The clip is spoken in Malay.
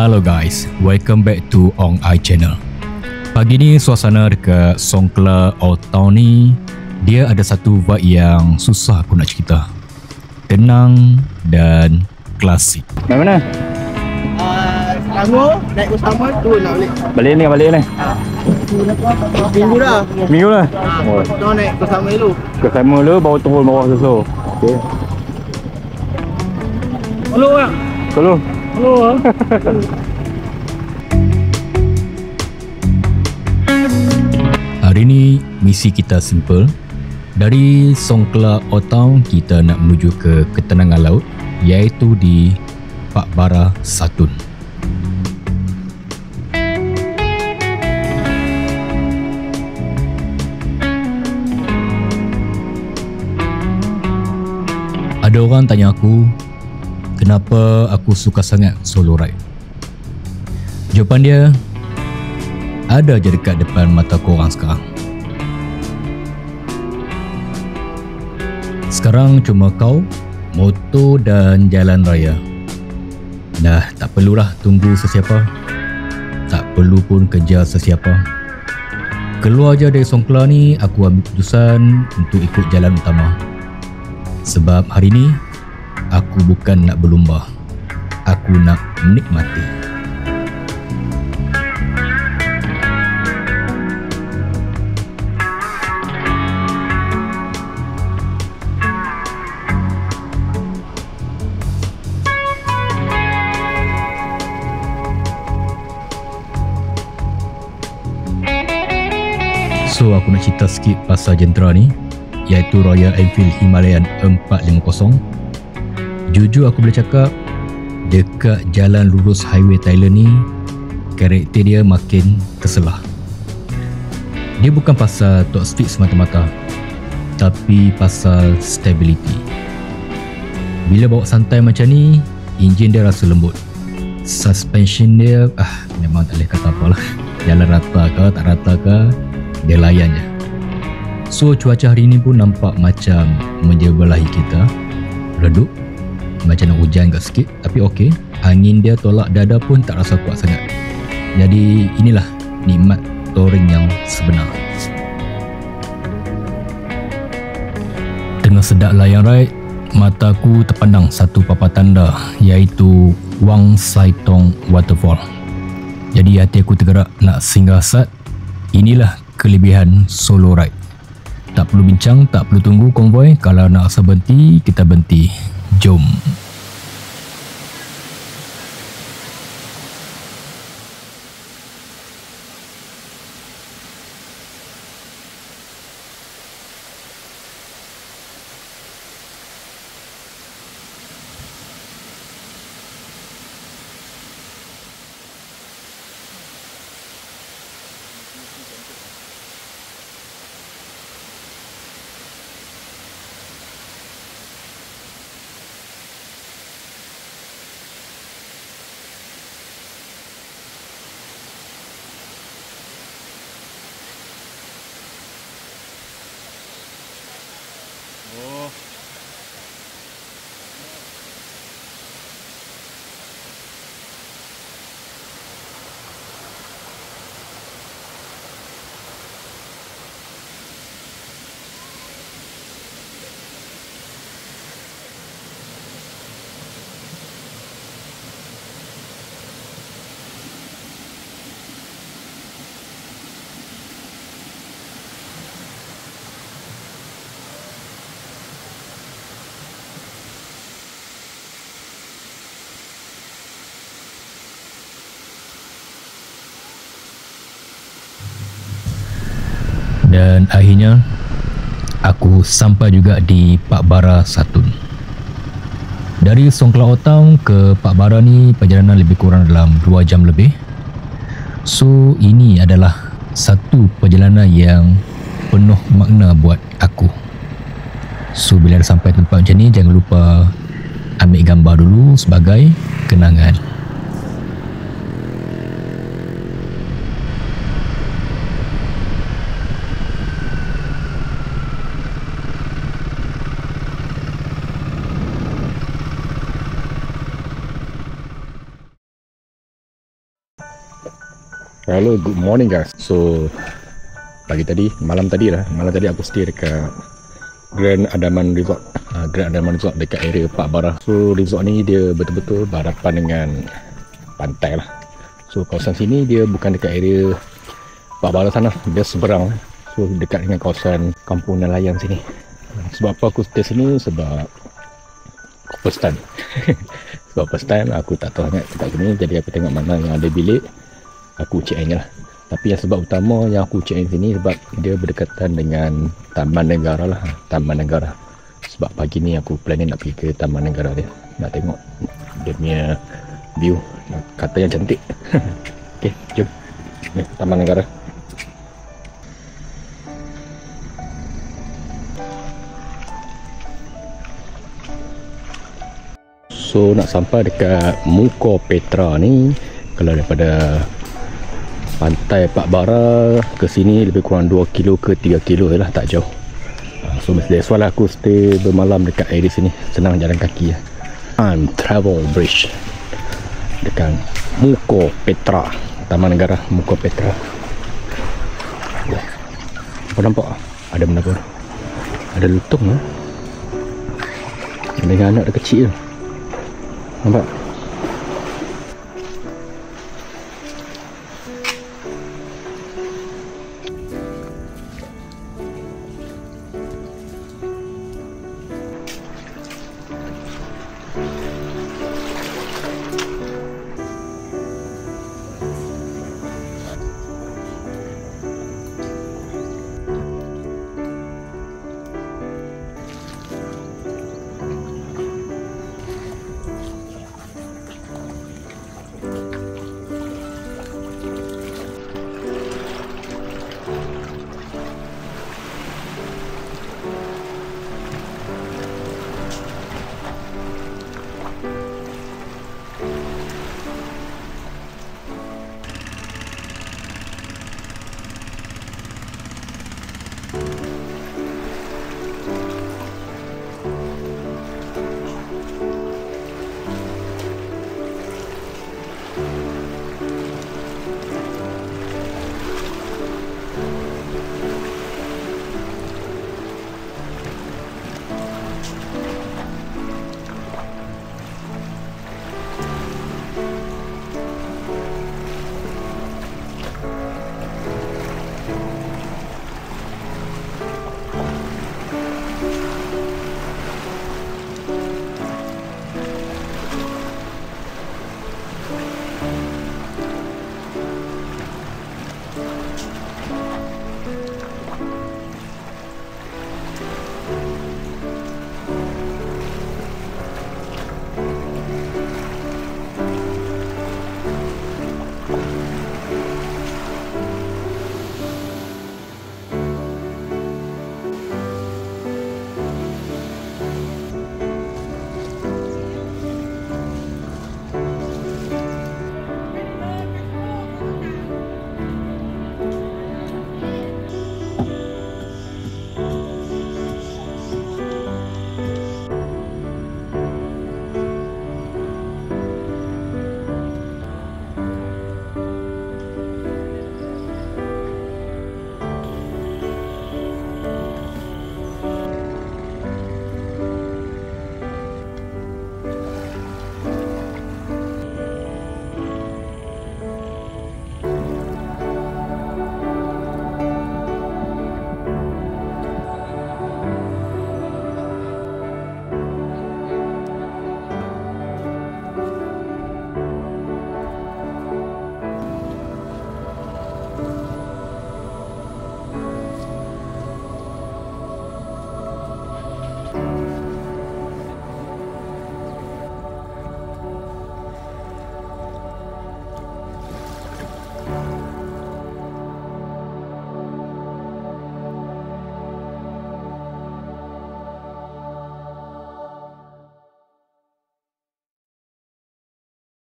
Hello guys, welcome back to Ong I Channel. Pagi ni suasana dekat Songkla Old Town ni, dia ada satu vibe yang susah aku nak cerita. Tenang dan klasik. Dari mana? Selangor, naik Usama, turun nak balik. Balik ni. Minggu dah. Minggu lah. Kita naik Usama dulu. Ke Sama dulu, baru turun bawah susu. Okey. Halo bang. Halo. Halo bang. Hari ni misi kita simple. Dari Songkla Old Town kita nak menuju ke ketenangan laut, iaitu di Pak Bara Satun. Ada orang tanya aku, kenapa aku suka sangat solo ride? Jawapan dia, ada je dekat depan mata korang sekarang. Sekarang cuma kau, motor dan jalan raya. Dah tak perlulah tunggu sesiapa. Tak perlu pun kejar sesiapa. Keluar je dari Songkla ni, aku ambil keputusan untuk ikut jalan utama. Sebab hari ni, aku bukan nak berlumba. Aku nak menikmati. So aku nak cerita sikit pasal jentera ni, iaitu Royal Enfield Himalayan 450. Jujur aku boleh cakap, dekat jalan lurus highway Thailand ni, karakter dia makin terselah. Dia bukan pasal top speed semata-mata, tapi pasal stability. Bila bawa santai macam ni, enjin dia rasa lembut. Suspension dia, memang tak boleh kata apalah. Jalan rata ke tak rata ke, dia layan je. So cuaca hari ni pun nampak macam menjebelahi kita. Redup, macam nak hujan kat sikit, tapi okey. Angin dia tolak dada pun tak rasa kuat sangat. Jadi inilah nikmat touring yang sebenar. Tengah sedap layan ride, mataku terpandang satu papan tanda, iaitu Wang Sai Tong Waterfall. Jadi hati aku tergerak nak singgah sat. Inilah kelebihan solo ride. Tak perlu bincang, tak perlu tunggu konvoi. Kalau nak rasa berhenti, kita berhenti. Jom. Dan akhirnya aku sampai juga di Pak Bara Satun. Dari Songkla Old Town ke Pak Bara ni perjalanan lebih kurang dalam 2 jam lebih. So ini adalah satu perjalanan yang penuh makna buat aku. So bila dah sampai tempat macam ni, jangan lupa ambil gambar dulu sebagai kenangan. Hello, good morning guys. So malam tadi aku stay dekat Grand Andaman Resort. Grand Andaman Resort dekat area Pak Barah. So resort ni dia betul-betul berhadapan dengan pantai lah. So kawasan sini dia bukan dekat area Pak Barah sana, dia seberang. So dekat dengan kawasan Kampung Nelayan sini. Sebab apa aku stay sini? Sebab first time. Sebab first time aku tak tahu sangat dekat sini, jadi aku tengok mana yang ada bilik, aku check in je lah. Tapi yang sebab utama yang aku check in sini sebab dia berdekatan dengan Taman Negara lah. Taman Negara. Sebab pagi ni aku planning nak pergi ke Taman Negara dia, nak tengok dia punya view, katanya cantik. Okay, jom ni Taman Negara. So nak sampai dekat Muka Petra ni, kalau daripada pantai Pak Barah ke sini lebih kurang 2 kilo ke 3 kilo je lah, tak jauh. So that's why aku stay bermalam dekat area sini, senang jalan kaki lah. Travel Bridge dekat Muka Petra, Taman Negara Muka Petra. Apa nampak? Ada benda apa? Ada lutung lah. Dengan anak dia kecil tu. Nampak?